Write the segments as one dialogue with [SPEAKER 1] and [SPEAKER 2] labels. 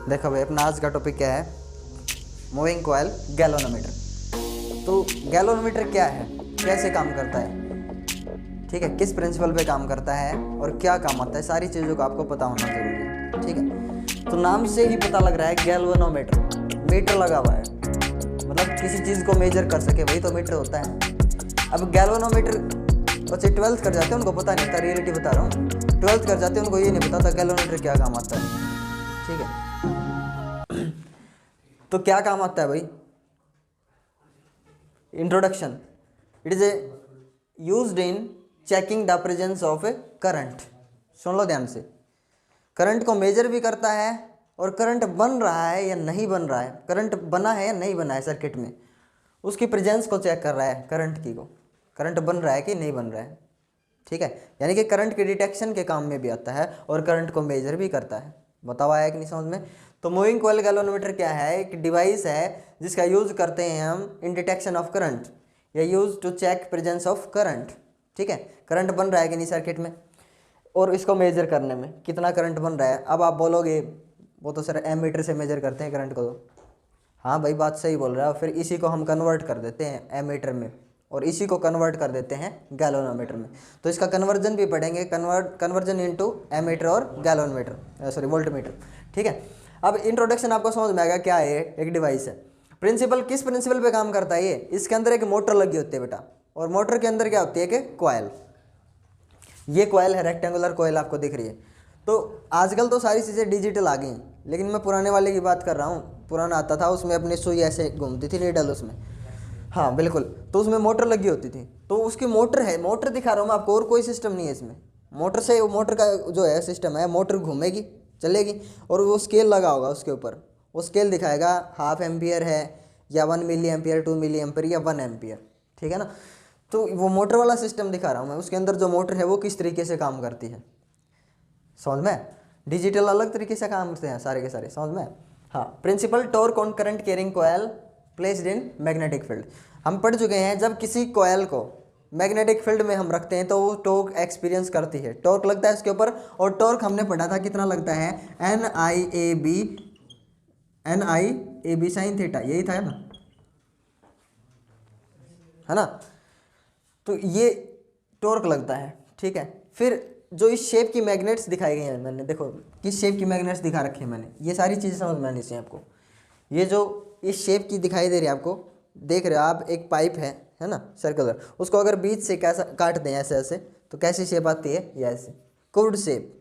[SPEAKER 1] देखो भाई, अपना आज का टॉपिक क्या है? Moving coil galvanometer. तो गैल्वेनोमीटर क्या है, कैसे काम करता है, ठीक है, किस प्रिंसिपल पे काम करता है और क्या काम आता है, सारी चीज़ों का आपको पता होना जरूरी है। ठीक है, तो नाम से ही पता लग रहा है गैल्वेनोमीटर, मीटर लगा हुआ है, मतलब किसी चीज़ को मेजर कर सके वही तो मीटर होता है। अब गैल्वेनोमीटर, बच्चे 12th कर जाते हैं उनको पता नहीं होता, रियलिटी बता रहा हूँ। 12th कर जाते हैं उनको ये नहीं पता था गैल्वेनोमीटर क्या काम आता है। ठीक है, तो क्या काम आता है भाई? Introduction, it is a used in checking the presence of a current. सुन लो ध्यान से, करंट को मेजर भी करता है और करंट बन रहा है या नहीं बन रहा है, करंट बना है या नहीं बना है सर्किट में, उसकी प्रेजेंस को चेक कर रहा है, करंट की को, करंट बन रहा है कि नहीं बन रहा है। ठीक है, यानी कि करंट के डिटेक्शन के काम में भी आता है और करंट को मेजर भी करता है। बताओ आया कि नहीं समझ में? तो मूविंग कॉइल गैल्वेनोमीटर क्या है? एक डिवाइस है जिसका यूज करते हैं हम इन डिटेक्शन ऑफ करंट या use to check presence of current. ठीक है, करंट बन रहा है कि नहीं सर्किट में, और इसको मेजर करने में कितना करंट बन रहा है। अब आप बोलोगे वो तो सर एमीटर से मेजर करते हैं करंट को, तो हाँ भाई बात सही बोल रहा है। फिर इसी को हम कन्वर्ट कर देते हैं एमीटर में और इसी को कन्वर्ट कर देते हैं गैल्वेनोमीटर में। तो इसका कन्वर्जन भी पढ़ेंगे, कन्वर्जन इनटू एमीटर और गैल्वेनोमीटर, सॉरी वोल्टमीटर। ठीक है, अब इंट्रोडक्शन आपको समझ में आएगा क्या है, एक डिवाइस है। प्रिंसिपल, किस प्रिंसिपल पे काम करता है ये? इसके अंदर एक मोटर लगी होती है बेटा, और मोटर के अंदर क्या होती है कि कॉइल। ये कॉइल है, रेक्टेंगुलर कॉइल आपको दिख रही है। तो आजकल तो सारी चीज़ें डिजिटल आ गई, लेकिन मैं पुराने वाले की बात कर रहा हूँ। पुराना आता था, उसमें अपनी सुई ऐसे घूमती थी, नीडल उसमें, हाँ बिल्कुल, तो उसमें मोटर लगी होती थी। तो उसकी मोटर है, मोटर दिखा रहा हूँ मैं आपको, और कोई सिस्टम नहीं है इसमें। मोटर से, मोटर का जो है सिस्टम है, मोटर घूमेगी चलेगी और वो स्केल लगा होगा उसके ऊपर, वो स्केल दिखाएगा 1/2 एम्पियर है या 1 मिली एम्पियर, 2 मिली एम्पियर या 1 एम्पियर। ठीक है ना, तो वो मोटर वाला सिस्टम दिखा रहा हूँ मैं। उसके अंदर जो मोटर है वो किस तरीके से काम करती है, समझ में? डिजिटल अलग तरीके से काम करते हैं सारे के सारे, समझ में? हाँ, principle torque on current carrying coil placed in magnetic field. हम पढ़ चुके हैं, जब किसी कॉइल को मैग्नेटिक फील्ड में हम रखते हैं तो वो टॉर्क एक्सपीरियंस करती है, टॉर्क लगता है उसके ऊपर। और टॉर्क हमने पढ़ा था कितना लगता है, N I A B sine theta, यही था ना, है ना? तो ये टॉर्क लगता है। ठीक है, फिर जो इस शेप की मैग्नेट्स दिखाई गई हैं, मैंने देखो किस शेप की मैग्नेट्स दिखा रखी है मैंने, ये सारी चीज़ें समझ में आनी चाहिए आपको। ये जो इस शेप की दिखाई दे रही है आपको, देख रहे हो आप, एक पाइप है ना सर्कुलर, उसको अगर बीच से कैसा काट दें ऐसे ऐसे, तो कैसी शेप आती है, ये ऐसे curved shape.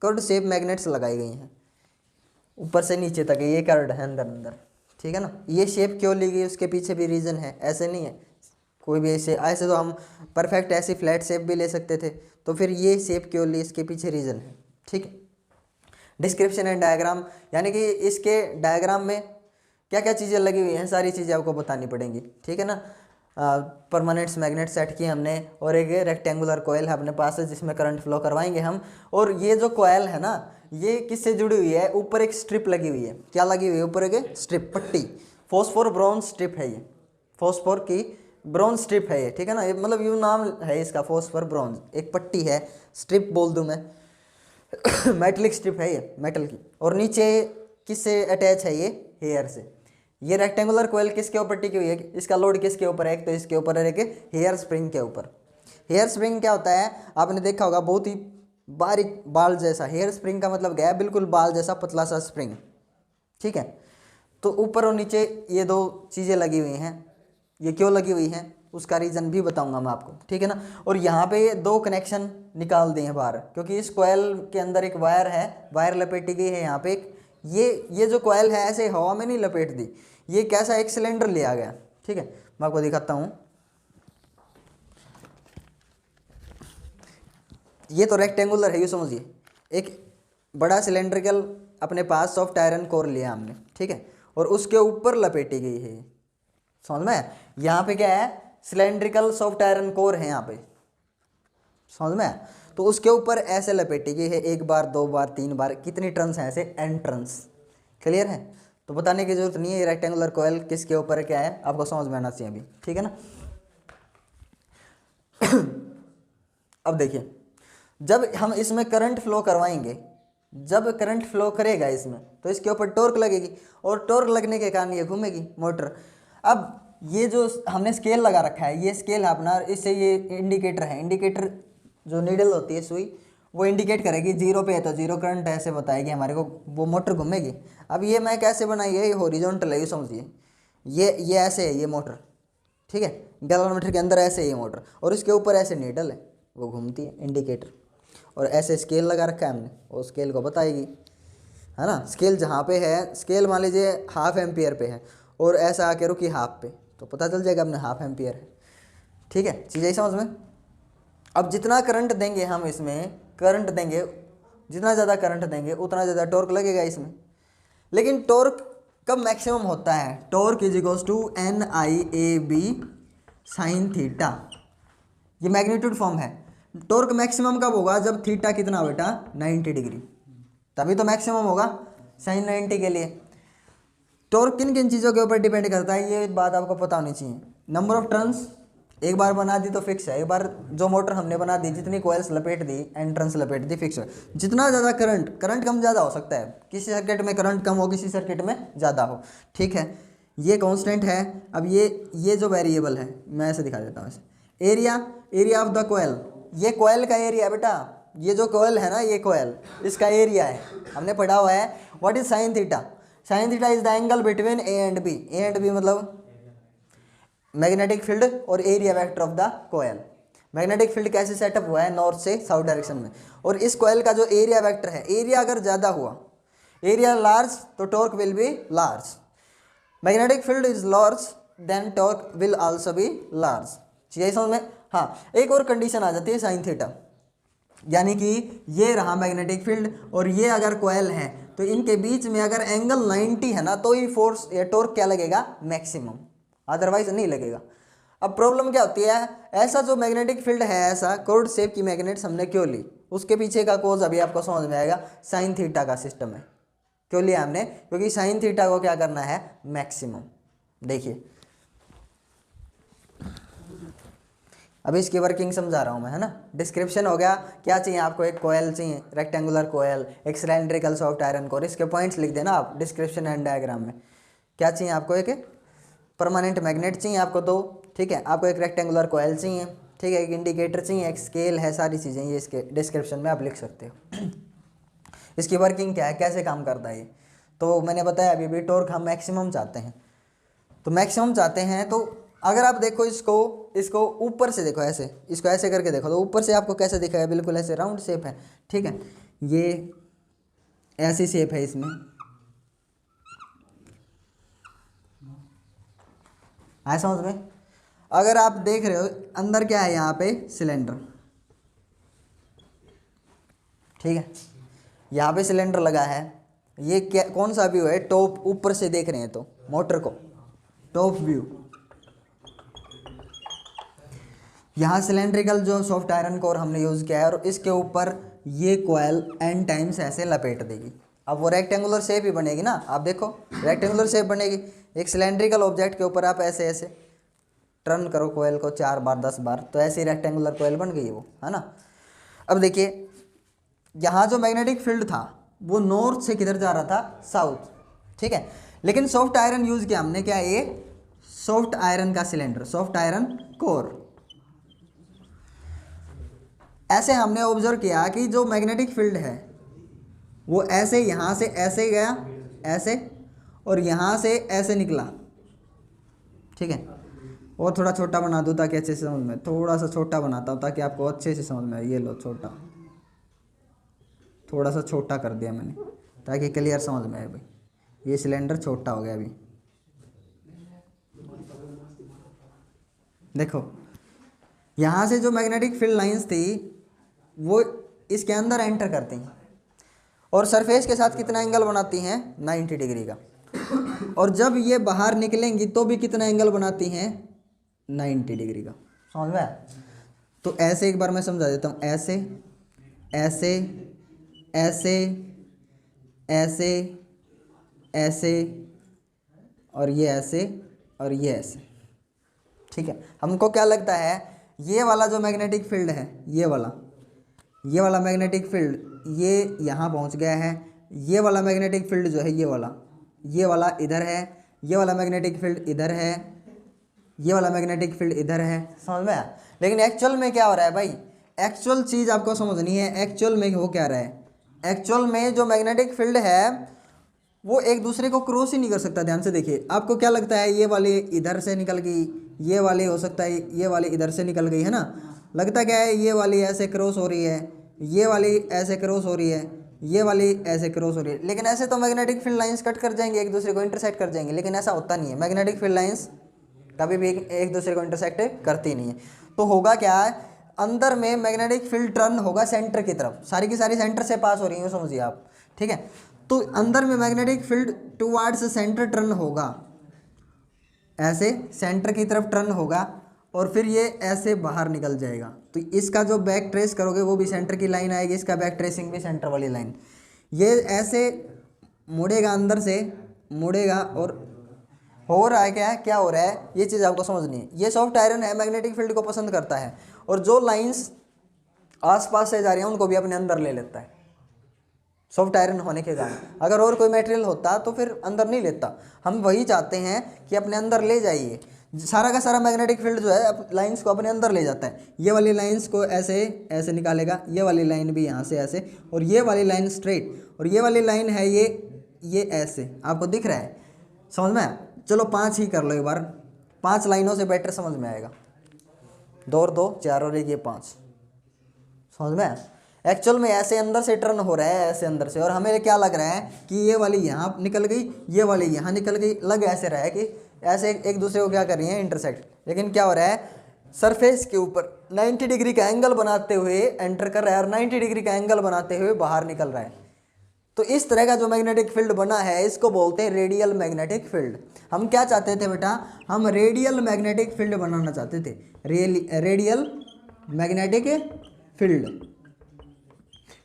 [SPEAKER 1] Curved shape magnets लगाई गई हैं ऊपर से नीचे तक, ये कर्व्ड है अंदर अंदर। ठीक है ना, ये शेप क्यों ली गई उसके पीछे भी रीज़न है, ऐसे नहीं है कोई भी ऐसे, ऐसे तो हम परफेक्ट ऐसी फ्लैट शेप भी ले सकते थे, तो फिर ये शेप क्यों ली, इसके पीछे रीज़न है। ठीक है, डिस्क्रिप्शन एंड डायग्राम, यानी कि इसके डायग्राम में क्या क्या चीज़ें लगी हुई हैं, सारी चीज़ें आपको बतानी पड़ेंगी। ठीक है ना, परमानेंट्स मैग्नेट सेट की हमने, और एक रेक्टेंगुलर कोयल है अपने पास जिसमें करंट फ्लो करवाएंगे हम। और ये जो कोयल है ना, ये किससे जुड़ी हुई है, ऊपर एक स्ट्रिप लगी हुई है। क्या लगी हुई है ऊपर? एक स्ट्रिप, पट्टी, फॉस्फोर ब्रॉन्ज स्ट्रिप है ये, फॉस्फोर की ब्रॉन्ज स्ट्रिप है ये। ठीक है ना, ये मतलब यूँ नाम है इसका, फॉस्फोर ब्रॉन्ज, एक पट्टी है, स्ट्रिप बोल दूँ मैं मेटलिक स्ट्रिप है ये, मेटल की। और नीचे किससे अटैच है ये? हेयर से। ये रेक्टेंगुलर कोयल किसके ऊपर टिकी हुई है, इसका लोड किसके ऊपर है? एक तो इसके ऊपर है, एक हेयर स्प्रिंग के ऊपर। हेयर स्प्रिंग क्या होता है, आपने देखा होगा, बहुत ही बारीक बाल जैसा। हेयर स्प्रिंग का मतलब क्या है? बिल्कुल बाल जैसा पतला सा स्प्रिंग। ठीक है, तो ऊपर और नीचे ये दो चीज़ें लगी हुई हैं, ये क्यों लगी हुई हैं उसका रीज़न भी बताऊंगा मैं आपको। ठीक है ना, और यहाँ पे ये दो कनेक्शन निकाल दिए हैं बाहर, क्योंकि इस कोयल के अंदर एक वायर है, वायर लपेटी गई है यहाँ पे एक। ये जो कोयल है ऐसे हवा में नहीं लपेट दी, ये कैसा, एक सिलेंडर लिया गया। ठीक है, मैं आपको दिखाता हूँ। ये तो रेक्टेंगुलर है, ये समझिए, एक बड़ा सिलेंड्रिकल अपने पास सॉफ्ट आयरन कोर लिया हमने। ठीक है, और उसके ऊपर लपेटी गई है, समझ में? यहाँ पे क्या है, सिलेंड्रिकल सॉफ्ट आयरन कोर है यहाँ पे, समझ में? तो उसके ऊपर ऐसे लपेटी गई है, 1 बार 2 बार 3 बार, कितनी टर्न्स हैं ऐसे, n टर्न्स। क्लियर है? तो बताने की जरूरत नहीं है, ये रेक्टेंगुलर कोयल किसके ऊपर है, क्या है, आपको समझ में आना चाहिए अभी। ठीक है ना, अब देखिए, जब हम इसमें करंट फ्लो करवाएंगे जब करंट फ्लो करेगा इसमें तो इसके ऊपर टॉर्क लगेगी, और टॉर्क लगने के कारण ये घूमेगी मोटर। अब ये जो हमने स्केल लगा रखा है, ये स्केल है अपना, इससे ये इंडिकेटर है, इंडिकेटर जो नीडल होती है सुई, वो इंडिकेट करेगी जीरो पे है तो जीरो करंट है, ऐसे बताएगी हमारे को, वो मोटर घूमेगी। अब ये मैं कैसे बनाई है, ये हॉरिजॉन्टल है, ये समझिए, ये ऐसे है ये मोटर, ठीक है, गैल्वेनोमीटर के अंदर ऐसे है ये मोटर, और इसके ऊपर ऐसे नीडल है, वो घूमती है इंडिकेटर, और ऐसे स्केल लगा रखा है हमने, वो स्केल को बताएगी, है ना। स्केल जहाँ पे है, स्केल मान लीजिए 1/2 एम्पियर पे है, और ऐसा आके रुकी हाफ पे, तो पता चल जाएगा अपने 1/2 एम्पियर है, ठीक है, चीज़ यही समझ में। अब जितना करंट देंगे हम इसमें, करंट देंगे, जितना ज़्यादा करंट देंगे उतना ज़्यादा टॉर्क लगेगा इसमें। लेकिन टॉर्क कब मैक्सिमम होता है, torque is equals to NIAB sine theta, ये मैग्नीट्यूड फॉर्म है। टॉर्क मैक्सिमम कब होगा, जब थीटा कितना बेटा 90 डिग्री, तभी तो मैक्सिमम होगा साइन 90 के लिए। टॉर्क किन किन चीज़ों के ऊपर डिपेंड करता है, ये बात आपको पता होनी चाहिए। नंबर ऑफ टर्न्स, एक बार बना दी तो फिक्स है, एक बार जो मोटर हमने बना दी, जितनी कॉइल्स लपेट दी, एंट्रेंस लपेट दी, फिक्स है। जितना ज़्यादा करंट कम ज़्यादा हो सकता है, किसी सर्किट में करंट कम हो, किसी सर्किट में ज़्यादा हो, ठीक है, ये कांस्टेंट है। अब ये जो वेरिएबल है, मैं ऐसे दिखा देता हूँ ऐसे। एरिया ऑफ द कोयल, ये कोयल का एरिया है बेटा, ये जो कोयल है ना, ये कोयल, इसका एरिया है, हमने पढ़ा हुआ है। What is sine theta, sine theta is the angle between A and B मतलब मैग्नेटिक फील्ड और area vector of the coil. Magnetic field कैसे सेटअप हुआ है, नॉर्थ से साउथ डायरेक्शन में, और इस कोयल का जो एरिया वेक्टर है, एरिया अगर ज़्यादा हुआ, एरिया लार्ज तो torque will be large, magnetic field is large then torque will also be large, यही समझ में। हाँ, एक और कंडीशन आ जाती है साइन थीटा, यानी कि ये रहा मैग्नेटिक फील्ड और ये अगर कोयल है, तो इनके बीच में अगर एंगल 90 है ना, तो ही फोर्स या टॉर्क क्या लगेगा, मैक्सिमम, अदरवाइज नहीं लगेगा। अब प्रॉब्लम क्या होती है, ऐसा जो मैग्नेटिक फील्ड है, ऐसा कोर्ड शेप की मैग्नेट्स हमने क्यों ली, उसके पीछे का कोज अभी आपको समझ में आएगा। साइन थीटा का सिस्टम है, क्यों लिया हमने, क्योंकि साइन थीटा को क्या करना है, मैक्सिमम। देखिए अभी इसकी वर्किंग समझा रहा हूँ मैं, है ना। डिस्क्रिप्शन हो गया, क्या चाहिए आपको, एक कोयल चाहिए, रेक्टेंगुलर कोयल, एक सिलेंड्रिकल सॉफ्ट आयरन कोर, इसके पॉइंट्स लिख देना आप डिस्क्रिप्शन एंड डायग्राम में। क्या चाहिए आपको, एक परमानेंट मैग्नेट चाहिए आपको दो, ठीक है, आपको एक रेक्टेंगुलर कोयल चाहिए, ठीक है, एक इंडिकेटर चाहिए, एक स्केल है, सारी चीज़ें ये इसके डिस्क्रिप्शन में आप लिख सकते हो। इसकी वर्किंग क्या है, कैसे काम करता है ये, तो मैंने बताया अभी टॉर्क हम मैक्सिमम चाहते हैं, तो मैक्सिमम चाहते हैं, तो अगर आप देखो इसको ऊपर से देखो, ऐसे इसको ऐसे करके देखो, तो ऊपर से आपको कैसे दिखेगा, बिल्कुल ऐसे राउंड शेप है, ठीक है, ये ऐसी शेप है इसमें, आया समझ में। अगर आप देख रहे हो अंदर क्या है, यहाँ पे सिलेंडर, ठीक है, यहाँ पे सिलेंडर लगा है, ये क्या कौन सा व्यू है, टॉप, ऊपर से देख रहे हैं तो मोटर को टॉप व्यू। यहाँ सिलेंड्रिकल जो सॉफ्ट आयरन कोर हमने यूज़ किया है, और इसके ऊपर ये कोयल एन टाइम्स ऐसे लपेट देगी। अब वो रेक्टेंगुलर शेप ही बनेगी ना, आप देखो रेक्टेंगुलर शेप बनेगी, एक सिलेंड्रिकल ऑब्जेक्ट के ऊपर आप ऐसे ऐसे टर्न करो कोयल को 4 बार 10 बार, तो ऐसी रेक्टेंगुलर कोयल बन गई वो, है ना। अब देखिए यहाँ जो मैग्नेटिक फील्ड था वो नॉर्थ से किधर जा रहा था, साउथ, ठीक है, लेकिन सॉफ्ट आयरन यूज़ किया हमने, क्या ये सॉफ्ट आयरन का सिलेंडर, सॉफ्ट आयरन कोर। ऐसे हमने ऑब्जर्व किया कि जो मैग्नेटिक फील्ड है वो ऐसे यहाँ से ऐसे गया, ऐसे, और यहाँ से ऐसे निकला, ठीक है, और थोड़ा छोटा बना दूँ ताकि अच्छे से समझ में, थोड़ा सा छोटा बनाता हूँ ताकि आपको अच्छे से समझ में आए। ये लो छोटा, थोड़ा सा छोटा कर दिया मैंने ताकि क्लियर समझ में आए भाई, ये सिलेंडर छोटा हो गया अभी, देखो यहाँ से जो मैग्नेटिक फील्ड लाइंस थी वो इसके अंदर एंटर करती हैं और सरफेस के साथ कितना एंगल बनाती हैं, 90 डिग्री का, और जब ये बाहर निकलेंगी तो भी कितना एंगल बनाती हैं, 90 डिग्री का, समझ में आया। तो ऐसे एक बार मैं समझा देता हूँ, ऐसे ऐसे ऐसे ऐसे ऐसे और ये ऐसे और ये ऐसे, ठीक है। हमको क्या लगता है, ये वाला जो मैग्नेटिक फील्ड है, ये वाला मैग्नेटिक फील्ड ये यहाँ पहुँच गया है, ये वाला मैग्नेटिक फील्ड जो है ये वाला इधर है, ये वाला मैग्नेटिक फील्ड इधर है, ये वाला मैग्नेटिक फील्ड इधर है, समझ में आया। लेकिन एक्चुअल में क्या हो रहा है भाई, एक्चुअल चीज़ आपको समझनी है। एक्चुअल में हो क्या रहा है, एक्चुअल में जो मैग्नेटिक फील्ड है वो एक दूसरे को क्रॉस ही नहीं कर सकता। ध्यान से देखिए, आपको क्या लगता है ये वाली इधर से निकल गई, ये वाली हो सकता है ये वाली इधर से निकल गई, है ना। लगता क्या है, ये वाली ऐसे क्रॉस हो रही है, ये वाली ऐसे क्रॉस हो रही है, ये वाली ऐसे क्रॉस हो रही है। लेकिन ऐसे तो मैग्नेटिक फील्ड लाइंस कट कर जाएंगे, एक दूसरे को इंटरसेक्ट कर जाएंगे, लेकिन ऐसा होता नहीं है। मैग्नेटिक फील्ड लाइंस कभी भी एक दूसरे को इंटरसेक्ट करती नहीं है। तो होगा क्या है, अंदर में मैग्नेटिक फील्ड टर्न होगा सेंटर की तरफ, सारी की सारी सेंटर से पास हो रही है, समझिए आप, ठीक है। तो अंदर में magnetic field towards centre turn होगा, ऐसे सेंटर की तरफ टर्न होगा और फिर ये ऐसे बाहर निकल जाएगा। तो इसका जो बैक ट्रेस करोगे वो भी सेंटर की लाइन आएगी, इसका बैक ट्रेसिंग भी सेंटर वाली लाइन। ये ऐसे मुड़ेगा, अंदर से मुड़ेगा और हो रहा है क्या हो रहा है, ये चीज़ आपको समझनी है। ये सॉफ्ट आयरन है, मैग्नेटिक फील्ड को पसंद करता है और जो लाइंस आसपास से जा रही हैं उनको भी अपने अंदर ले लेता है, सॉफ्ट आयरन होने के कारण। अगर और कोई मटेरियल होता तो फिर अंदर नहीं लेता। हम वही चाहते हैं कि अपने अंदर ले जाइए। सारा का सारा मैग्नेटिक फील्ड जो है लाइंस को अपने अंदर ले जाता है। ये वाली लाइंस को ऐसे ऐसे निकालेगा, ये वाली लाइन भी यहाँ से ऐसे, और ये वाली लाइन स्ट्रेट, और ये वाली लाइन है ये ऐसे, आपको दिख रहा है, समझ में। चलो 5 ही कर लो एक बार, 5 लाइनों से बेटर समझ में आएगा। 2 और 2 4 और 1 ये 5, समझ में। एक्चुअल में ऐसे अंदर से टर्न हो रहा है, ऐसे अंदर से, और हमें क्या लग रहा है कि ये वाली यहाँ निकल गई, ये वाली यहाँ निकल गई। लग ऐसे रहा है कि ऐसे एक दूसरे को क्या कर रही है, इंटरसेक्ट। लेकिन क्या हो रहा है, सरफेस के ऊपर 90 डिग्री का एंगल बनाते हुए एंटर कर रहा है और 90 डिग्री का एंगल बनाते हुए बाहर निकल रहा है। तो इस तरह का जो मैग्नेटिक फील्ड बना है इसको बोलते हैं रेडियल मैग्नेटिक फील्ड। हम क्या चाहते थे बेटा, हम रेडियल मैग्नेटिक फील्ड बनाना चाहते थे, रेडियल मैग्नेटिक फील्ड।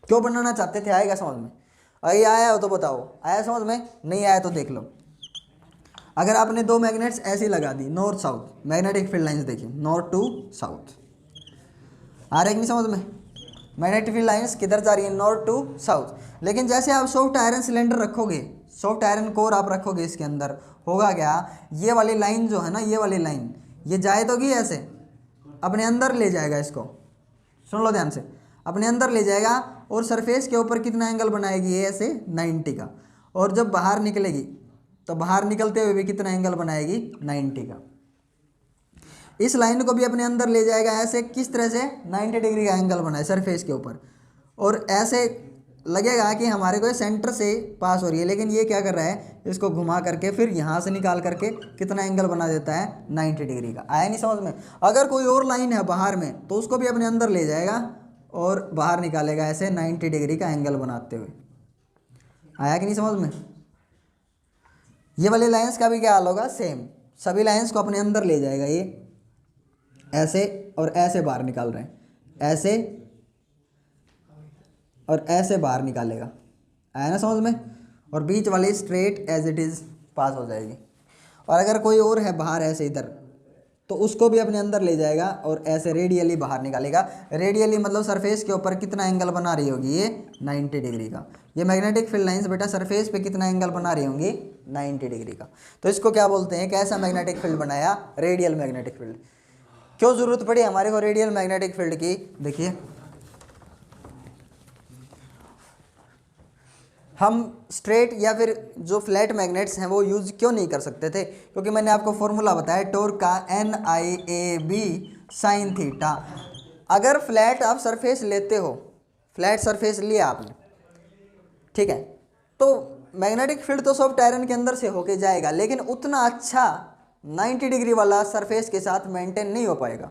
[SPEAKER 1] क्यों बनाना चाहते थे, आएगा समझ में। अगर आया हो तो बताओ, आया समझ में, नहीं आया तो देख लो। अगर आपने 2 मैग्नेट्स ऐसी लगा दी, north south magnetic field lines देखिए, नॉर्थ टू साउथ, आ रहा है कि नहीं समझ में। मैग्नेटिक फील्ड लाइंस किधर जा रही है, नॉर्थ टू साउथ। लेकिन जैसे आप सॉफ्ट आयरन सिलेंडर रखोगे, सॉफ्ट आयरन कोर आप रखोगे, इसके अंदर होगा क्या, ये वाली लाइन जो है ना, ये वाली लाइन ये जाए तो कि ऐसे अपने अंदर ले जाएगा, इसको सुन लो ध्यान से, अपने अंदर ले जाएगा और सरफेस के ऊपर कितना एंगल बनाएगी, ये ऐसे 90 का। और जब बाहर निकलेगी तो बाहर निकलते हुए भी कितना एंगल बनाएगी, 90 का। इस लाइन को भी अपने अंदर ले जाएगा ऐसे, किस तरह से, 90 डिग्री का एंगल बनाए सरफेस के ऊपर, और ऐसे लगेगा कि हमारे को सेंटर से पास हो रही है। लेकिन ये क्या कर रहा है, इसको घुमा करके फिर यहाँ से निकाल करके कितना एंगल बना देता है, 90 डिग्री का। आया नहीं समझ में। अगर कोई और लाइन है बाहर में तो उसको भी अपने अंदर ले जाएगा और बाहर निकालेगा ऐसे 90 डिग्री का एंगल बनाते हुए। आया कि नहीं समझ में। ये वाली लाइंस का भी क्या हाल होगा, सेम, सभी लाइंस को अपने अंदर ले जाएगा, ये ऐसे और ऐसे बाहर निकाल रहे हैं, ऐसे और ऐसे बाहर निकालेगा। आया ना समझ में। और बीच वाली स्ट्रेट एज इट इज़ पास हो जाएगी। और अगर कोई और है बाहर ऐसे इधर, तो उसको भी अपने अंदर ले जाएगा और ऐसे रेडियली बाहर निकालेगा। रेडियली मतलब सरफेस के ऊपर कितना एंगल बना रही होगी, ये 90 डिग्री का। ये मैग्नेटिक फील्ड लाइंस बेटा सरफेस पे कितना एंगल बना रही होंगी, 90 डिग्री का। तो इसको क्या बोलते हैं, कैसा मैग्नेटिक फील्ड बनाया, रेडियल मैग्नेटिक फील्ड। क्यों जरूरत पड़ी हमारे को रेडियल मैग्नेटिक फील्ड की, देखिए हम स्ट्रेट या फिर जो फ्लैट मैग्नेट्स हैं वो यूज़ क्यों नहीं कर सकते थे, क्योंकि मैंने आपको फॉर्मूला बताया टॉर्क का, NIAB sin थीटा। अगर फ्लैट आप सरफेस लेते हो, फ्लैट सरफेस लिया आपने, ठीक है, तो मैग्नेटिक फील्ड तो सॉफ्ट आयरन के अंदर से होके जाएगा, लेकिन उतना अच्छा 90 डिग्री वाला सरफेस के साथ मेंटेन नहीं हो पाएगा।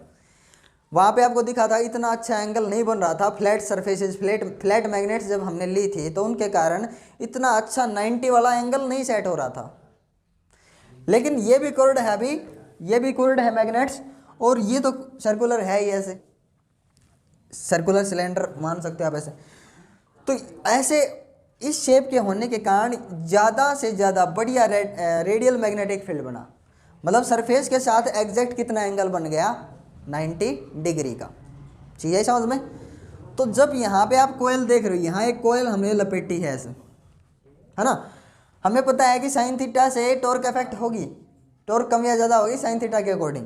[SPEAKER 1] वहाँ पे आपको दिखा था इतना अच्छा एंगल नहीं बन रहा था। फ्लैट सरफेसेस, फ्लैट मैग्नेट्स जब हमने ली थी तो उनके कारण इतना अच्छा 90 वाला एंगल नहीं सेट हो रहा था। लेकिन ये भी कर्व्ड है, अभी ये भी कर्व्ड है मैग्नेट्स, और ये तो सर्कुलर है ही, ऐसे सर्कुलर सिलेंडर मान सकते हो आप ऐसे। तो ऐसे इस शेप के होने के कारण ज़्यादा से ज़्यादा बढ़िया रेडियल मैग्नेटिक फील्ड बना। मतलब सरफेस के साथ एग्जैक्ट कितना एंगल बन गया, 90 डिग्री का। चाहिए समझ में। तो जब यहाँ पे आप कोयल देख रहे हो, यहाँ एक कोयल हमने लपेटी है ऐसे, है ना, हमें पता है कि साइन थीटा से टॉर्क इफेक्ट होगी, टॉर्क कम या ज़्यादा होगी साइन थीटा के अकॉर्डिंग।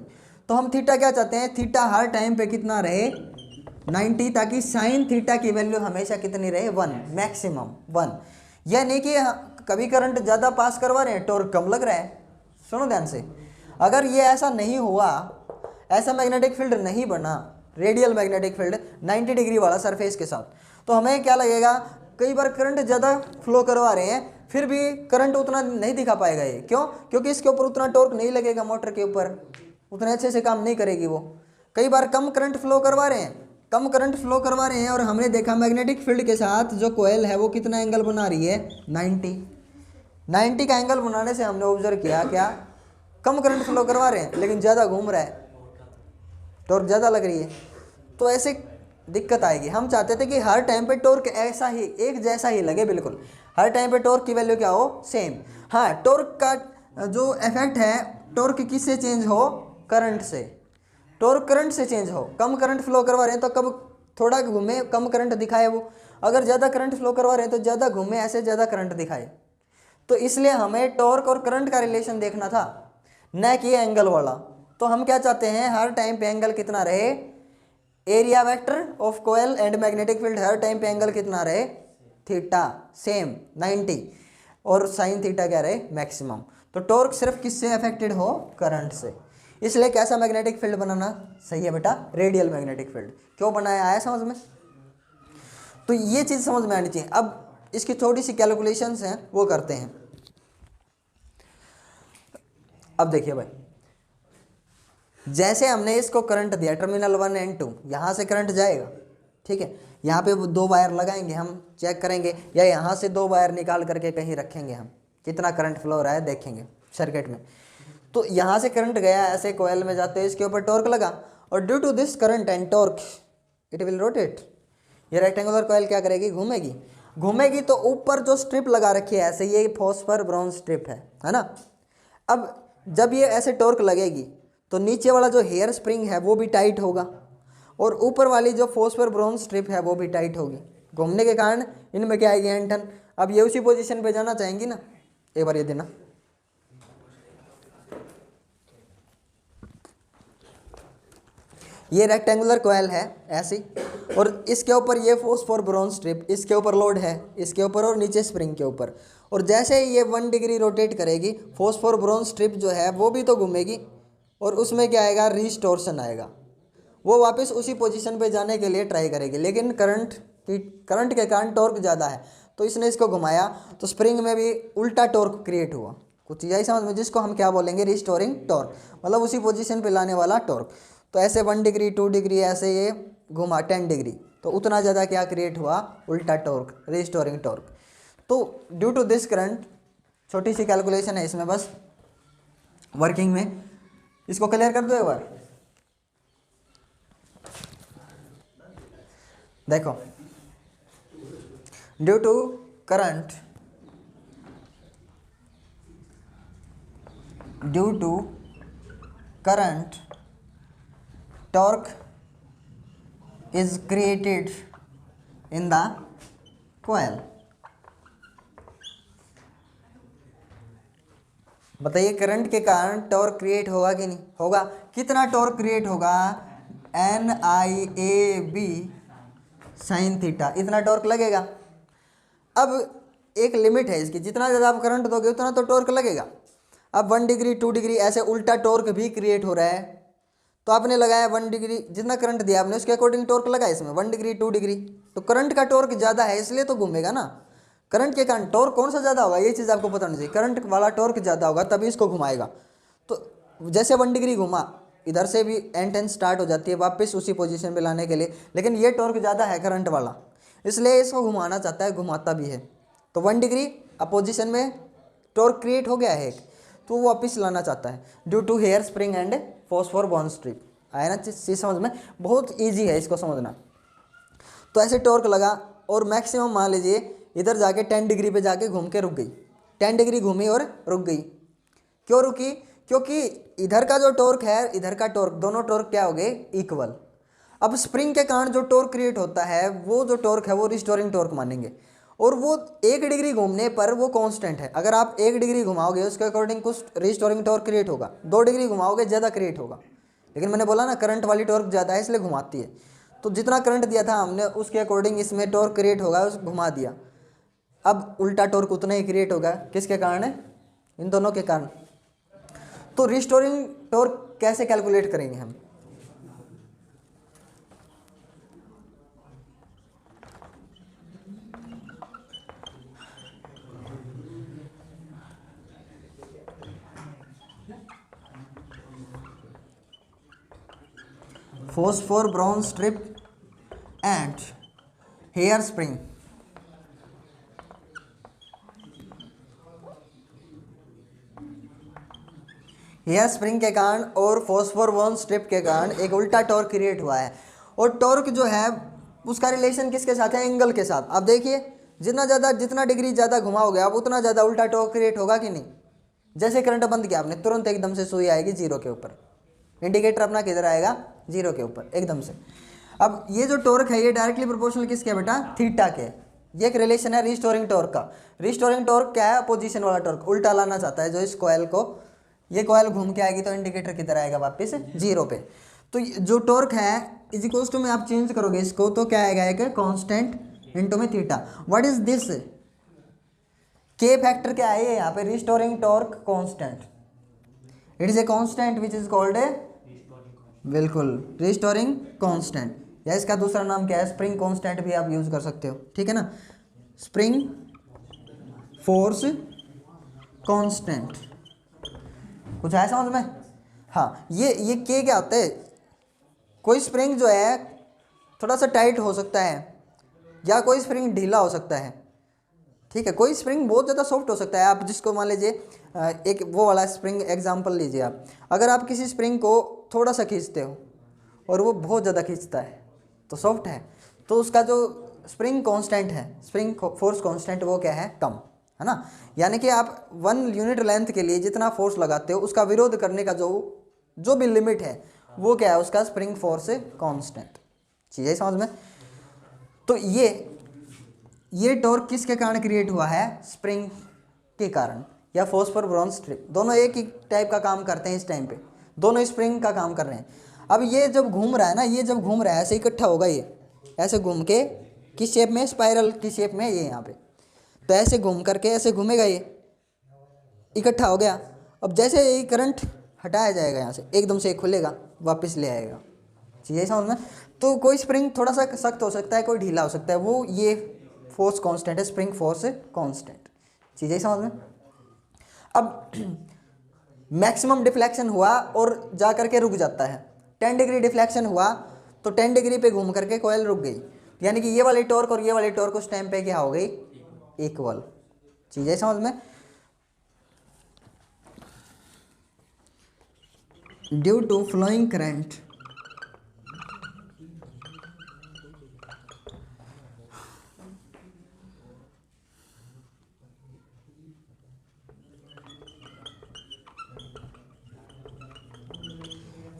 [SPEAKER 1] तो हम थीटा क्या चाहते हैं, थीटा हर टाइम पे कितना रहे 90, ताकि साइन थीटा की वैल्यू हमेशा कितनी रहे 1, मैक्सिमम 1। यह नहीं कि कभी करंट ज़्यादा पास करवा रहे हैं टॉर्क कम लग रहा है। सुनो ध्यान से, अगर ये ऐसा नहीं हुआ, ऐसा मैग्नेटिक फील्ड नहीं बना, रेडियल मैग्नेटिक फील्ड 90 डिग्री वाला सरफेस के साथ, तो हमें क्या लगेगा, कई बार करंट ज़्यादा फ्लो करवा रहे हैं फिर भी करंट उतना नहीं दिखा पाएगा ये। क्यों? क्योंकि इसके ऊपर उतना टॉर्क नहीं लगेगा, मोटर के ऊपर उतने अच्छे से काम नहीं करेगी वो। कई बार कम करंट फ्लो करवा रहे हैं, कम करंट फ्लो करवा रहे हैं, और हमने देखा मैग्नेटिक फील्ड के साथ जो कोयल है वो कितना एंगल बना रही है 90 का एंगल बनाने से हमने ऑब्जर्व किया क्या, कम करंट फ्लो करवा रहे हैं लेकिन ज़्यादा घूम रहा है, टॉर्क ज़्यादा लग रही है, तो ऐसे दिक्कत आएगी। हम चाहते थे कि हर टाइम पे टॉर्क ऐसा ही एक जैसा ही लगे, बिल्कुल हर टाइम पे टॉर्क की वैल्यू क्या हो, सेम। हाँ, टॉर्क का जो इफेक्ट है, टॉर्क किससे चेंज हो, करंट से। टॉर्क करंट से चेंज हो, कम करंट फ्लो करवा रहे हैं तो कब थोड़ा घूमे कम करंट दिखाए वो, अगर ज़्यादा करंट फ्लो करवा रहे हैं तो ज़्यादा घूमे ऐसे ज़्यादा करंट दिखाए। तो इसलिए हमें टॉर्क और करंट का रिलेशन देखना था, न कि एंगल वाला। तो हम क्या चाहते हैं, हर टाइम पे एंगल कितना रहे, area vector of coil and magnetic field हर टाइम पे एंगल कितना रहे, थीटा सेम 90, और साइन थीटा क्या रहे, मैक्सिमम। तो टॉर्क सिर्फ किससे अफेक्टेड हो, करंट से। इसलिए कैसा मैग्नेटिक फील्ड बनाना सही है बेटा, रेडियल मैग्नेटिक फील्ड। क्यों बनाया, आया समझ में? तो ये चीज़ समझ में आनी चाहिए। अब इसकी थोड़ी सी कैलकुलेशंस हैं वो करते हैं। अब देखिए भाई, जैसे हमने इसको करंट दिया टर्मिनल 1 एंड 2, यहाँ से करंट जाएगा, ठीक है, यहाँ पे 2 वायर लगाएंगे, हम चेक करेंगे, या यहाँ से 2 वायर निकाल करके कहीं रखेंगे, हम कितना करंट फ्लो हो रहा है देखेंगे सर्किट में। तो यहाँ से करंट गया, ऐसे कोयल में जाते हुए इसके ऊपर टॉर्क लगा, और due to this current and torque it will rotate. ये रेक्टेंगुलर कोयल क्या करेगी, घूमेगी। घूमेगी तो ऊपर जो स्ट्रिप लगा रखी है ऐसे, ये फॉस्फर ब्रॉन्ज स्ट्रिप है ना। अब जब ये ऐसे टॉर्क लगेगी तो नीचे वाला जो हेयर स्प्रिंग है वो भी टाइट होगा, और ऊपर वाली जो फॉस्फर ब्रॉन्ज स्ट्रिप है वो भी टाइट होगी। घूमने के कारण इनमें क्या आएगी, एंटन। अब ये उसी पोजीशन पे जाना चाहेंगी ना, एक बार ये देना, ये रेक्टेंगुलर कोयल है ऐसी, और इसके ऊपर ये फॉस्फर ब्रॉन्ज स्ट्रिप, इसके ऊपर लोड है, इसके ऊपर और नीचे स्प्रिंग के ऊपर। और जैसे ही ये 1 डिग्री रोटेट करेगी, फॉस्फर ब्रॉन्ज स्ट्रिप जो है वो भी तो घूमेगी, और उसमें क्या आएगा, रिस्टोर्शन आएगा। वो वापस उसी पोजीशन पे जाने के लिए ट्राई करेगी, लेकिन करंट के कारण टॉर्क ज़्यादा है, तो इसने इसको घुमाया, तो स्प्रिंग में भी उल्टा टॉर्क क्रिएट हुआ। कुछ यही समझ में, जिसको हम क्या बोलेंगे, रिस्टोरिंग टॉर्क, मतलब उसी पोजीशन पे लाने वाला टॉर्क। तो ऐसे 1 डिग्री 2 डिग्री ऐसे ये घुमा 10 डिग्री, तो उतना ज़्यादा क्या क्रिएट हुआ, उल्टा टॉर्क, रिस्टोरिंग टॉर्क। तो ड्यू टू दिस करंट, छोटी सी कैलकुलेशन है इसमें बस वर्किंग में, इसको क्लियर कर दो एक बार। देखो, due to current, torque is created in the coil। बताइए, करंट के कारण टॉर्क क्रिएट होगा कि नहीं होगा? कितना टॉर्क क्रिएट होगा, NIAB साइन थीटा, इतना टॉर्क लगेगा। अब एक लिमिट है इसकी, जितना ज़्यादा आप करंट दोगे उतना तो टॉर्क लगेगा। अब 1 डिग्री 2 डिग्री ऐसे उल्टा टॉर्क भी क्रिएट हो रहा है, तो आपने लगाया 1 डिग्री, जितना करंट दिया आपने उसके अकॉर्डिंग टॉर्क लगा इसमें 1 डिग्री 2 डिग्री, तो करंट का टॉर्क ज़्यादा है इसलिए तो घूमेगा ना। करंट के कारण टॉर्क कौन सा ज़्यादा होगा, ये चीज़ आपको पता नहीं चाहिए। करंट वाला टॉर्क ज़्यादा होगा तभी इसको घुमाएगा। तो जैसे 1 डिग्री घुमा, इधर से भी एंटेन स्टार्ट हो जाती है वापस उसी पोजीशन पे लाने के लिए, लेकिन ये टॉर्क ज़्यादा है करंट वाला, इसलिए इसको घुमाना चाहता है, घुमाता भी है। तो 1 डिग्री अपोजिशन में टॉर्क क्रिएट हो गया है एक, तो वो वापस लाना चाहता है due to hair spring and phosphor bond strip. आया ना चीज़ समझ में? बहुत ईजी है इसको समझना। तो ऐसे टॉर्क लगा, और मैक्सिमम मान लीजिए इधर जाके 10 डिग्री पे जाके घूम के रुक गई, 10 डिग्री घूमी और रुक गई। क्यों रुकी? क्योंकि इधर का जो टॉर्क है, इधर का टॉर्क, दोनों टॉर्क क्या हो गए, इक्वल। अब स्प्रिंग के कारण जो टॉर्क क्रिएट होता है, वो जो टॉर्क है वो रिस्टोरिंग टॉर्क मानेंगे, और वो 1 डिग्री घूमने पर वो कांस्टेंट है। अगर आप 1 डिग्री घुमाओगे उसके अकॉर्डिंग कुछ रिस्टोरिंग टॉर्क क्रिएट होगा, 2 डिग्री घुमाओगे ज़्यादा क्रिएट होगा। लेकिन मैंने बोला ना करंट वाली टॉर्क ज़्यादा है इसलिए घुमाती है, तो जितना करंट दिया था हमने उसके अकॉर्डिंग इसमें टॉर्क क्रिएट होगा, उस घुमा दिया। अब उल्टा टॉर्क उतना ही क्रिएट होगा, किसके कारण है? इन दोनों के कारण। तो रिस्टोरिंग टॉर्क कैसे कैलकुलेट करेंगे हम? phosphor bronze strip and hair spring। Hair spring के कारण और फॉस्फोर ब्रॉन्ज स्ट्रिप के कारण एक उल्टा टॉर्क क्रिएट हुआ है, और टॉर्क जो है उसका रिलेशन किसके साथ है? एंगल के साथ। अब देखिए जितना डिग्री ज़्यादा घुमाओगे आप उतना ज़्यादा उल्टा टॉर्क क्रिएट होगा कि नहीं? जैसे करंट बंद किया आपने, तुरंत एकदम से सुई आएगी 0 के ऊपर, इंडिकेटर अपना किधर आएगा? 0 के ऊपर एकदम से। अब ये जो टॉर्क है ये डायरेक्टली प्रोपोर्शनल किसके है बेटा? थीटा के। ये एक रिलेशन है रिस्टोरिंग टॉर्क का। रिस्टोरिंग टॉर्क क्या है? अपोजिशन वाला टॉर्क, उल्टा लाना चाहता है जो इस कॉइल को, ये कॉइल घूम के आएगी तो इंडिकेटर किधर आएगा? वापस 0 पे। तो जो टॉर्क है इज इक्वल्स टू में आप चेंज करोगे इसको तो क्या आएगा? एक कांस्टेंट इनटू में थीटा। What is this? के फैक्टर क्या है यहाँ पे? Restoring torque constant. It is a constant which is called a, बिल्कुल, रिस्टोरिंग कांस्टेंट, या इसका दूसरा नाम क्या है? स्प्रिंग कांस्टेंट भी आप यूज कर सकते हो, ठीक है ना? Spring force constant. कुछ आया समझ में? हाँ, ये के क्या होता है? कोई स्प्रिंग जो है थोड़ा सा टाइट हो सकता है, या कोई स्प्रिंग ढीला हो सकता है, ठीक है? कोई स्प्रिंग बहुत ज़्यादा सॉफ्ट हो सकता है। आप जिसको मान लीजिए एक वो वाला स्प्रिंग एग्जांपल लीजिए आप, अगर आप किसी स्प्रिंग को थोड़ा सा खींचते हो और वो बहुत ज़्यादा खींचता है तो सॉफ्ट है, तो उसका जो स्प्रिंग कांस्टेंट है, स्प्रिंग फोर्स कांस्टेंट, वो क्या है? कम, है ना? यानी कि आप 1 यूनिट लेंथ के लिए जितना फोर्स लगाते हो उसका विरोध करने का जो भी लिमिट है वो क्या है? उसका स्प्रिंग फोर्स कांस्टेंट। चीज़ें समझ में? तो ये टॉर्क किसके कारण क्रिएट हुआ है? स्प्रिंग के कारण, या फॉस्फोर ब्रॉन्ज स्ट्रिप। दोनों एक ही टाइप का काम करते हैं इस टाइम पे, दोनों स्प्रिंग का काम कर रहे हैं। अब ये जब घूम रहा है ना, ये जब घूम रहा है ऐसे इकट्ठा होगा, ये ऐसे घूम के किस शेप में? स्पाइरल की शेप में, ये यहाँ पे। तो ऐसे घूम करके ऐसे घूमेगा, ये इकट्ठा हो गया। अब जैसे ये करंट हटाया जाएगा यहाँ से, एकदम से खुलेगा, वापस ले आएगा। चीज़ें समझ में? तो कोई स्प्रिंग थोड़ा सा सख्त हो सकता है, कोई ढीला हो सकता है, वो ये फोर्स कांस्टेंट है, स्प्रिंग फोर्स कांस्टेंट। चीज़ें समझ में? अब मैक्सिमम डिफ्लेक्शन हुआ और जा करके रुक जाता है। 10 डिग्री डिफ्लेक्शन हुआ तो 10 डिग्री पे घूम करके कॉइल रुक गई, यानी कि ये वाली टॉर्क और ये वाली टॉर्क उस टाइम पे क्या हो गई? इक्वल। चीज़ें समझ में? ड्यू टू फ्लोइंग करंट,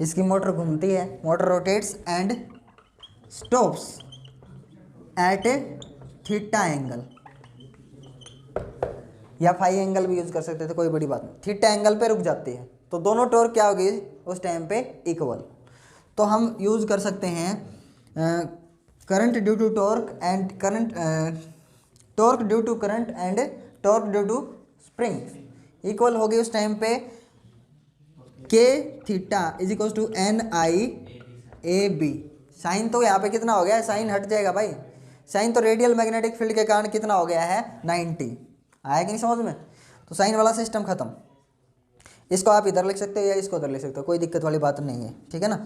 [SPEAKER 1] इसकी मोटर घूमती है, motor rotates and stops at A theta angle, या फाई एंगल भी यूज कर सकते थे, कोई बड़ी बात नहीं। थीटा एंगल पे रुक जाती है, तो दोनों टॉर्क क्या होगी उस टाइम पे? इक्वल। तो हम यूज कर सकते हैं current due to torque and current, torque due to current and torque due to spring equal होगी उस टाइम पे K theta is equal to NIAB। Sine तो यहाँ पे कितना हो गया है? साइन हट जाएगा भाई, साइन तो रेडियल मैग्नेटिक फील्ड के कारण कितना हो गया है? 90। आया कि नहीं समझ में? तो साइन वाला सिस्टम खत्म। इसको आप इधर लिख सकते हो या इसको उधर लिख सकते हो, कोई दिक्कत वाली बात नहीं है, ठीक है ना?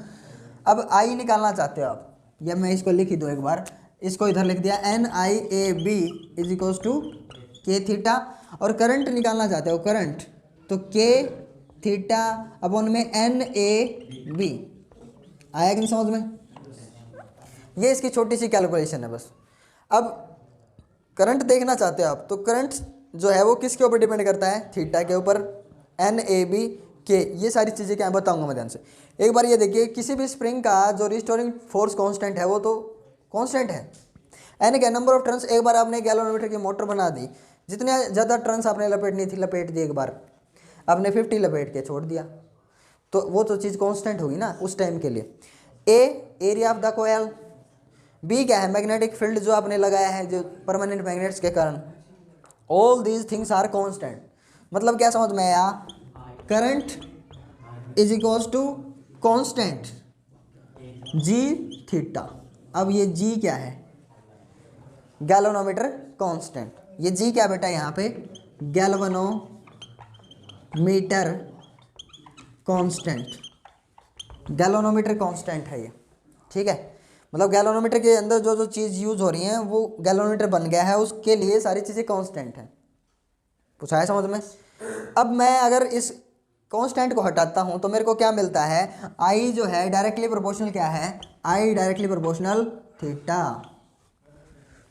[SPEAKER 1] अब आई निकालना चाहते हो आप, या मैं इसको लिख ही दूँ एक बार, इसको इधर लिख दिया NIAB इज इक्वल टू के थीटा, और करंट निकालना चाहते हो करंट, तो के थीटा अपॉन में NAB। आया कि नहीं समझ में? ये इसकी छोटी सी कैलकुलेशन है बस। अब करंट देखना चाहते हो आप, तो करंट जो है वो किसके ऊपर डिपेंड करता है? थीटा के ऊपर। NAB के, ये सारी चीज़ें क्या बताऊंगा मैं ध्यान से। एक बार ये देखिए, किसी भी स्प्रिंग का जो रिस्टोरिंग फोर्स कांस्टेंट है वो तो कांस्टेंट है। एन क्या, नंबर ऑफ टर्न्स। एक बार आपने गैल्वेनोमीटर की मोटर बना दी, जितने ज़्यादा टर्न्स आपने लपेटनी थी लपेट दी, एक बार आपने 50 लपेट के छोड़ दिया, तो वो तो चीज़ कांस्टेंट होगी ना उस टाइम के लिए। A area of the coil, B क्या है, मैग्नेटिक फील्ड जो आपने लगाया है जो परमानेंट मैग्नेट्स के कारण। All these things are constant. मतलब क्या समझ में आया, current is equals to constant G theta. अब ये जी क्या है, गैल्वेनोमीटर कांस्टेंट। ये जी क्या बेटा, यहाँ पे गैल्वेनोमीटर कांस्टेंट, गैल्वेनोमीटर कांस्टेंट है ये, ठीक है। मतलब गैल्वेनोमीटर के अंदर जो जो चीज़ यूज हो रही है वो गैल्वेनोमीटर बन गया है, उसके लिए सारी चीज़ें कांस्टेंट हैं। पूछा है समझ में। अब मैं अगर इस कांस्टेंट को हटाता हूं तो मेरे को क्या मिलता है, आई जो है डायरेक्टली प्रोपोर्शनल क्या है, आई डायरेक्टली प्रोपोर्शनल थीटा।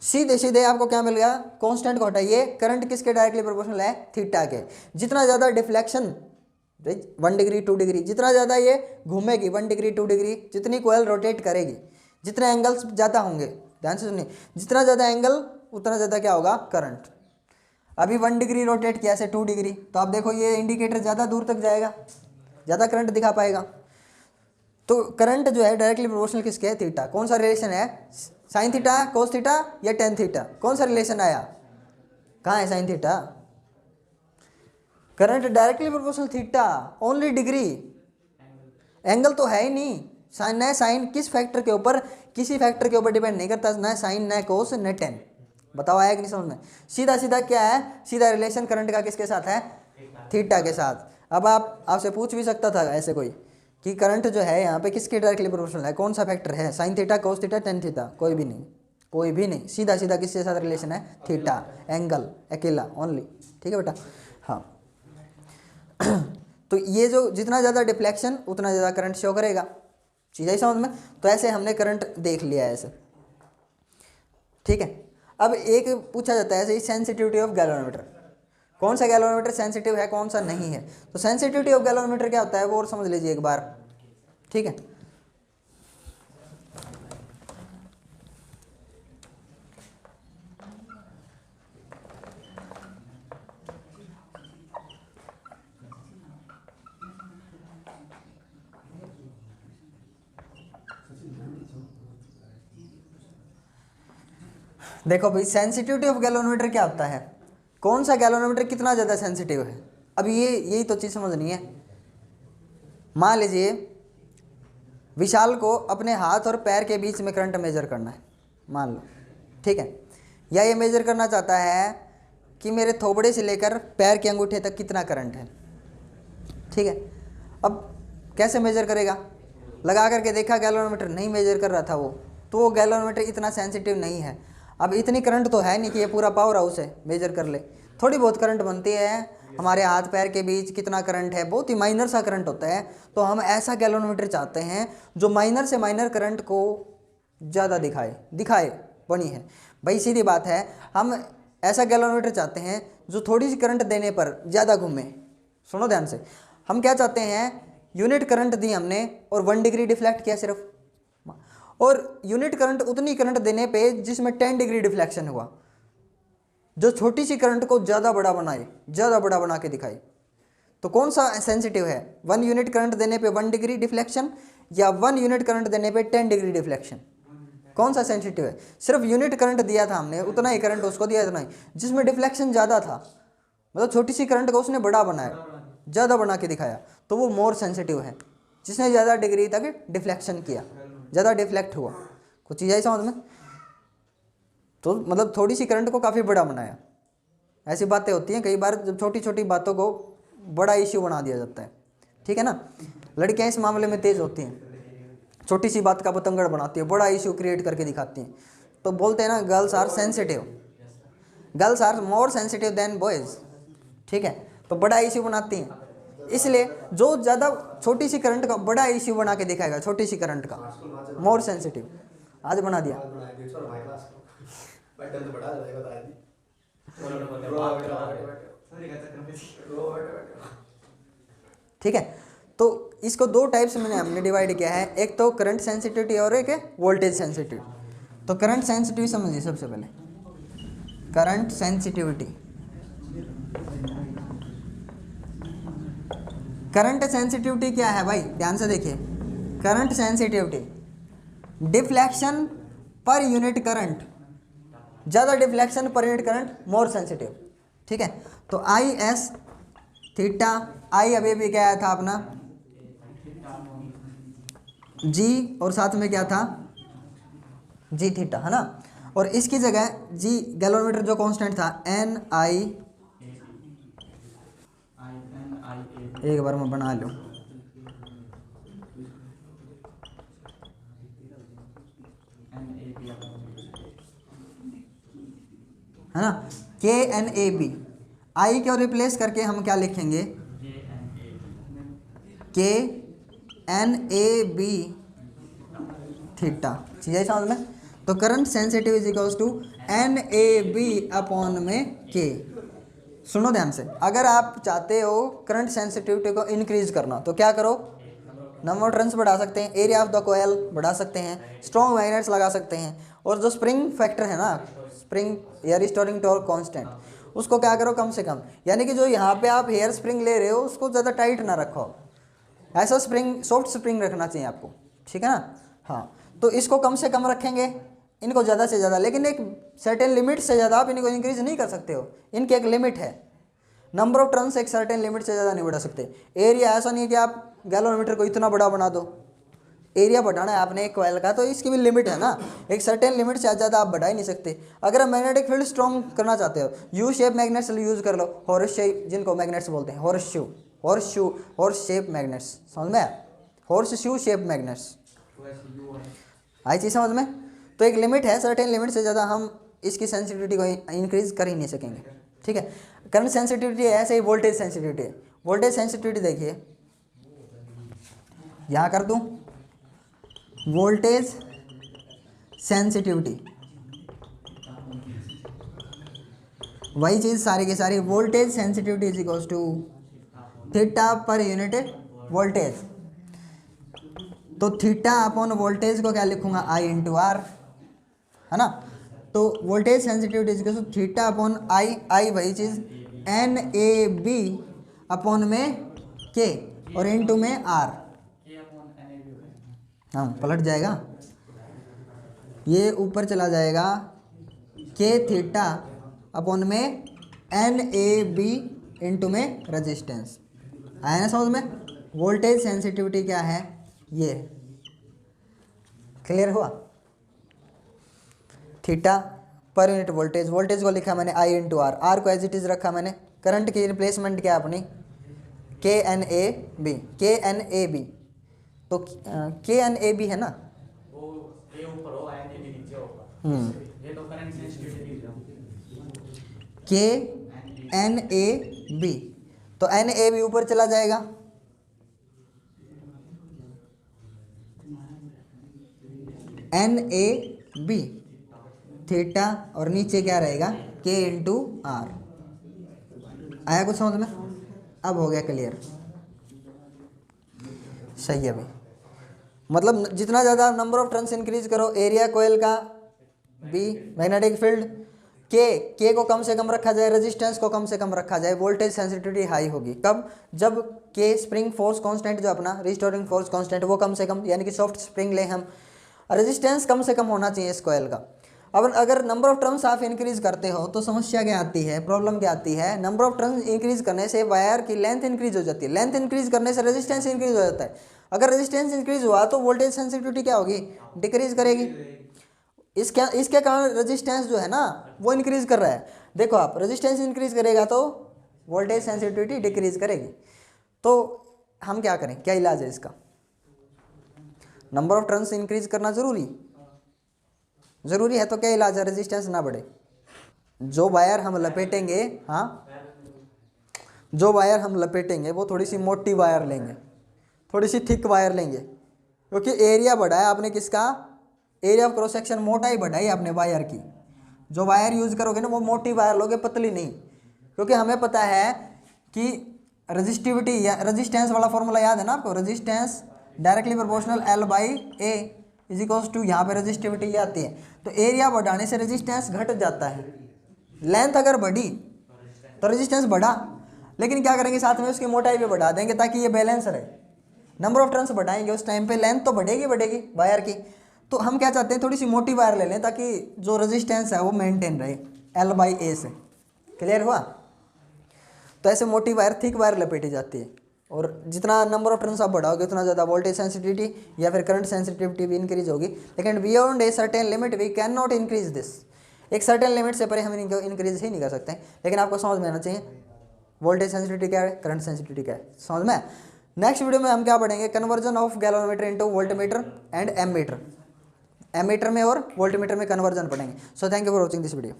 [SPEAKER 1] सीधे सीधे आपको क्या मिल गया, कांस्टेंट को हटाइए, करंट किसके डायरेक्टली प्रोपोर्शनल है, थीटा के। जितना ज़्यादा डिफ्लेक्शन 1 डिग्री 2 डिग्री, जितना ज़्यादा ये घूमेगी 1 डिग्री 2 डिग्री, जितनी कोयल रोटेट करेगी, जितने एंगल्स ज़्यादा होंगे, ध्यान से सुनिए, जितना ज़्यादा एंगल उतना ज़्यादा क्या होगा, करंट। अभी 1 डिग्री रोटेट किया से 2 डिग्री, तो आप देखो ये इंडिकेटर ज़्यादा दूर तक जाएगा, ज़्यादा करंट दिखा पाएगा। तो करंट जो है डायरेक्टली प्रोपोर्शनल किसके है, थीटा। कौन सा रिलेशन है, साइन थीटा कोस थीटा या टेन थीटा, कौन सा रिलेशन आया, कहाँ है sine theta. Current directly proportional theta, only degree, angle तो है ही नहीं। साइन न साइन किस फैक्टर के ऊपर, किसी फैक्टर के ऊपर डिपेंड नहीं करता, न साइन न कोस न टेन। बताओ आया कि नहीं समझ में। सीधा सीधा क्या है, सीधा रिलेशन करंट का किसके साथ है, थीटा के साथ। अब आपसे पूछ भी सकता था ऐसे कोई कि करंट जो है यहाँ पे किसके डायरेक्टली प्रोपोर्शनल है, कौन सा फैक्टर है, sine theta cos theta tan theta, कोई भी नहीं, कोई भी नहीं। सीधा सीधा किसके साथ रिलेशन है, थीटा, एंगल अकेला ओनली, ठीक है बेटा। हाँ तो ये जो जितना ज़्यादा डिफ्लेक्शन उतना ज़्यादा करंट शो करेगा, चीज़ ही समझ में। तो ऐसे हमने करंट देख लिया है ऐसे, ठीक है। अब एक पूछा जाता है ऐसे ही, सेंसिटिविटी ऑफ गैल्वेनोमीटर, कौन सा गैल्वेनोमीटर सेंसिटिव है कौन सा नहीं है। तो सेंसिटिविटी ऑफ गैल्वेनोमीटर क्या होता है वो और समझ लीजिए एक बार, ठीक है। देखो भाई, सेंसिटिविटी ऑफ गैल्वेनोमीटर क्या होता है, कौन सा गैल्वेनोमीटर कितना ज़्यादा सेंसिटिव है। अब यही तो चीज़ समझनी है। मान लीजिए विशाल को अपने हाथ और पैर के बीच में करंट मेजर करना है, मान लो, ठीक है। या ये मेजर करना चाहता है कि मेरे थोबड़े से लेकर पैर के अंगूठे तक कितना करंट है, ठीक है। अब कैसे मेजर करेगा, लगा करके देखा गैल्वेनोमीटर नहीं मेजर कर रहा था वो, तो वो गैल्वेनोमीटर इतना सेंसिटिव नहीं है। अब इतनी करंट तो है नहीं कि ये पूरा पावर हाउस है मेजर कर ले, थोड़ी बहुत करंट बनती है हमारे हाथ पैर के बीच, कितना करंट है, बहुत ही माइनर सा करंट होता है। तो हम ऐसा गैल्वेनोमीटर चाहते हैं जो माइनर से माइनर करंट को ज़्यादा दिखाए बनी है भाई, सीधी बात है। हम ऐसा गैल्वेनोमीटर चाहते हैं जो थोड़ी सी करंट देने पर ज़्यादा घूमे। सुनो ध्यान से, हम क्या चाहते हैं, यूनिट करंट दी हमने और 1 डिग्री डिफ्लेक्ट किया सिर्फ, और यूनिट करंट उतनी करंट देने पे जिसमें 10 डिग्री डिफ्लेक्शन हुआ, जो छोटी सी करंट को ज़्यादा बड़ा बनाए, ज़्यादा बड़ा बना के दिखाए। तो कौन सा सेंसिटिव है, 1 यूनिट करंट देने पे 1 डिग्री डिफ्लेक्शन या 1 यूनिट करंट देने पे 10 डिग्री डिफ्लेक्शन, कौन सा सेंसिटिव है। सिर्फ यूनिट करंट दिया था हमने, उतना ही करंट उसको दिया, इतना ही, जिसमें डिफ्लेक्शन ज़्यादा था, मतलब छोटी सी करंट को उसने बड़ा बनाया, ज़्यादा बना के दिखाया, तो वो मोर सेंसिटिव है। जिसने ज़्यादा डिग्री तक डिफ्लेक्शन किया, ज़्यादा डिफ्लेक्ट हुआ, कुछ चीज़ आई समझ में। तो मतलब थोड़ी सी करंट को काफ़ी बड़ा बनाया। ऐसी बातें होती हैं कई बार जब छोटी छोटी बातों को बड़ा इश्यू बना दिया जाता है, ठीक है ना। लड़कियां इस मामले में तेज़ होती हैं, छोटी सी बात का पतंगड़ बनाती है, बड़ा इश्यू क्रिएट करके दिखाती हैं। तो बोलते हैं ना, girls are sensitive, girls are more sensitive than boys, ठीक है। तो बड़ा इश्यू बनाती हैं, इसलिए जो ज़्यादा छोटी सी करंट का बड़ा इश्यू बना के दिखाएगा, छोटी सी करंट का मोर सेंसिटिव, आज बना दिया। ठीक है। तो इसको दो टाइप्स में हमने डिवाइड किया है, एक तो करंट सेंसिटिविटी और एक है वोल्टेज सेंसिटिविटी। तो करंट सेंसिटिविटी समझिए सबसे पहले, करंट सेंसिटिविटी। करंट सेंसिटिविटी क्या है भाई, ध्यान से देखिए। Current sensitivity deflection per unit current, ज़्यादा deflection per unit current more sensitive, ठीक है। तो आई एस थीटा, आई अभी भी क्या आया था अपना जी, और साथ में क्या था जी थीटा, है ना। और इसकी जगह जी गैलोमीटर जो कांस्टेंट था एन आई, एक बार मैं बना लूँ, है ना, के एन ए बी। आई को रिप्लेस करके हम क्या लिखेंगे, K N A B theta, चीज़ है समझ में। तो current sensitive is equals to N A B upon में के। सुनो ध्यान से, अगर आप चाहते हो करंट सेंसिटिविटी को इंक्रीज करना तो क्या करो, नंबर ऑफ टर्न्स बढ़ा सकते हैं, एरिया ऑफ द कोयल बढ़ा सकते हैं, स्ट्रॉन्ग मैग्नेट्स लगा सकते हैं, और जो स्प्रिंग फैक्टर है ना, स्प्रिंग या रिस्टोरिंग टॉर्क कांस्टेंट, उसको क्या करो कम से कम, यानी कि जो यहाँ पे आप हेयर स्प्रिंग ले रहे हो उसको ज़्यादा टाइट ना रखो, ऐसा स्प्रिंग सॉफ्ट स्प्रिंग रखना चाहिए आपको, ठीक है ना। हाँ, तो इसको कम से कम रखेंगे, इनको ज़्यादा से ज़्यादा, लेकिन एक सर्टेन लिमिट से ज़्यादा आप इनको इंक्रीज नहीं कर सकते हो, इनकी एक लिमिट है। नंबर ऑफ टर्न्स एक सर्टेन लिमिट से ज़्यादा नहीं बढ़ा सकते। एरिया ऐसा नहीं है कि आप गैलोमीटर को इतना बड़ा बना दो, एरिया बढ़ाना है आपने एक कॉइल का तो इसकी भी लिमिट है ना, एक सर्टेन लिमिट से ज़्यादा आप बढ़ा ही नहीं सकते। अगर आप मैग्नेटिक फील्ड स्ट्रॉन्ग करना चाहते हो, यू शेप मैग्नेट्स यूज़ कर लो, हॉर्स शेप जिनको मैग्नेट्स बोलते हैं, हॉर्स शेप मैग्नेट्स, समझ में, हॉर्स शू शेप मैग्नेट्स, आई चीज़ समझ में। तो एक लिमिट है, सर्टेन लिमिट से ज़्यादा हम इसकी सेंसिटिविटी को इंक्रीज कर ही नहीं सकेंगे, ठीक है। करंट सेंसिटिविटी है, ऐसे ही वोल्टेज सेंसिटिविटी है। वोल्टेज सेंसिटिविटी देखिए, यहाँ कर दूँ वोल्टेज सेंसिटिविटी, वही चीज़ सारी की सारी, voltage sensitivity is equals to theta per unit voltage. तो थीटा अपॉन वोल्टेज को क्या लिखूंगा, आई इंटू आर, है ना। तो voltage sensitivity is equals to theta upon I, I वही चीज़ एन ए बी अपॉन में के और इंटू में आर, हाँ पलट जाएगा, ये ऊपर चला जाएगा, के थीटा अपॉन में एन ए बी इंटू में रजिस्टेंस, आया ना समझ में। वोल्टेज सेंसिटिविटी क्या है, ये क्लियर हुआ। Theta per unit voltage, voltage को लिखा मैंने आई इंटू आर, आर को एज इट इज रखा मैंने, करंट की रिप्लेसमेंट क्या अपनी के एन ए बी, के एन ए बी, तो के एन ए बी है ना, के एन ए बी, तो एन ए बी ऊपर चला जाएगा, एन ए बी थीटा और नीचे क्या रहेगा, के इंटू आर, आया कुछ समझ में, अब हो गया क्लियर, सही है भाई। मतलब जितना ज़्यादा नंबर ऑफ टर्न्स इंक्रीज करो, एरिया कोयल का, बी मैग्नेटिक फील्ड, के को कम से कम रखा जाए, रेजिस्टेंस को कम से कम रखा जाए, वोल्टेज सेंसिटिविटी हाई होगी। कब, जब के स्प्रिंग फोर्स कांस्टेंट जो अपना रिस्टोरिंग फोर्स कांस्टेंट वो कम से कम, यानी कि सॉफ्ट स्प्रिंग ले हम, रेजिस्टेंस कम से कम होना चाहिए इस कोयल का। अब अगर नंबर ऑफ टर्न्स आप इंक्रीज करते हो तो समस्या क्या आती है, प्रॉब्लम क्या आती है, नंबर ऑफ टर्न्स इंक्रीज करने से वायर की लेंथ इंक्रीज हो जाती है, लेंथ इंक्रीज करने से रेजिस्टेंस इंक्रीज हो जाता है। अगर रेजिस्टेंस इंक्रीज हुआ तो वोल्टेज सेंसिटिविटी क्या होगी, डिक्रीज करेगी। इसके कारण रेजिस्टेंस जो है ना वो इंक्रीज कर रहा है। देखो आप, रेजिस्टेंस इंक्रीज करेगा तो वोल्टेज सेंसिटिविटी डिक्रीज करेगी। तो हम क्या करें, क्या इलाज है इसका, नंबर ऑफ टर्न्स इंक्रीज करना जरूरी है, तो क्या इलाज है, रेजिस्टेंस ना बढ़े। जो वायर हम लपेटेंगे, हाँ जो वायर हम लपेटेंगे वो थोड़ी सी मोटी वायर लेंगे, थोड़ी सी थिक वायर लेंगे, क्योंकि एरिया बढ़ाया आपने किसका, एरिया ऑफ क्रॉस सेक्शन, मोटाई बढ़ाई आपने वायर की। जो वायर यूज़ करोगे ना वो मोटी वायर लोगे, पतली नहीं, क्योंकि हमें पता है कि रजिस्टिविटी या रजिस्टेंस वाला फॉर्मूला याद है ना आपको, resistance directly proportional L by A is equals to, यहाँ पे रजिस्टिविटी आती है। तो एरिया बढ़ाने से रजिस्टेंस घट जाता है, लेंथ अगर बढ़ी तो रजिस्टेंस बढ़ा, लेकिन क्या करेंगे साथ में उसकी मोटाई भी बढ़ा देंगे ताकि ये बैलेंस रहे। नंबर ऑफ टर्न्स बढ़ाएंगे उस टाइम पे लेंथ तो बढ़ेगी वायर की। तो हम क्या चाहते हैं, थोड़ी सी मोटी वायर ले लें ताकि जो रजिस्टेंस है वो मेंटेन रहे L बाई ए से। क्लियर हुआ? तो ऐसे मोटी वायर थिक वायर लपेटी जाती है, और जितना नंबर ऑफ टर्न्स आप बढ़ाओगे उतना ज़्यादा वोल्टेज सेंसिटिविटी या फिर करंट सेंसिटिविटी भी इंक्रीज होगी। लेकिन beyond a certain limit we can not increase this, एक सर्टेन लिमिट से परे हम इनको इंक्रीज ही नहीं कर सकते। लेकिन आपको समझ में आना चाहिए वोल्टेज सेंसिटिविटी क्या है, करंट सेंसिटिविटी क्या है, समझ में। नेक्स्ट वीडियो में हम क्या पढ़ेंगे, conversion of galvanometer into voltmeter and ammeter, ammeter में और वोल्टमीटर में कन्वर्जन पढ़ेंगे। So thank you for watching this video.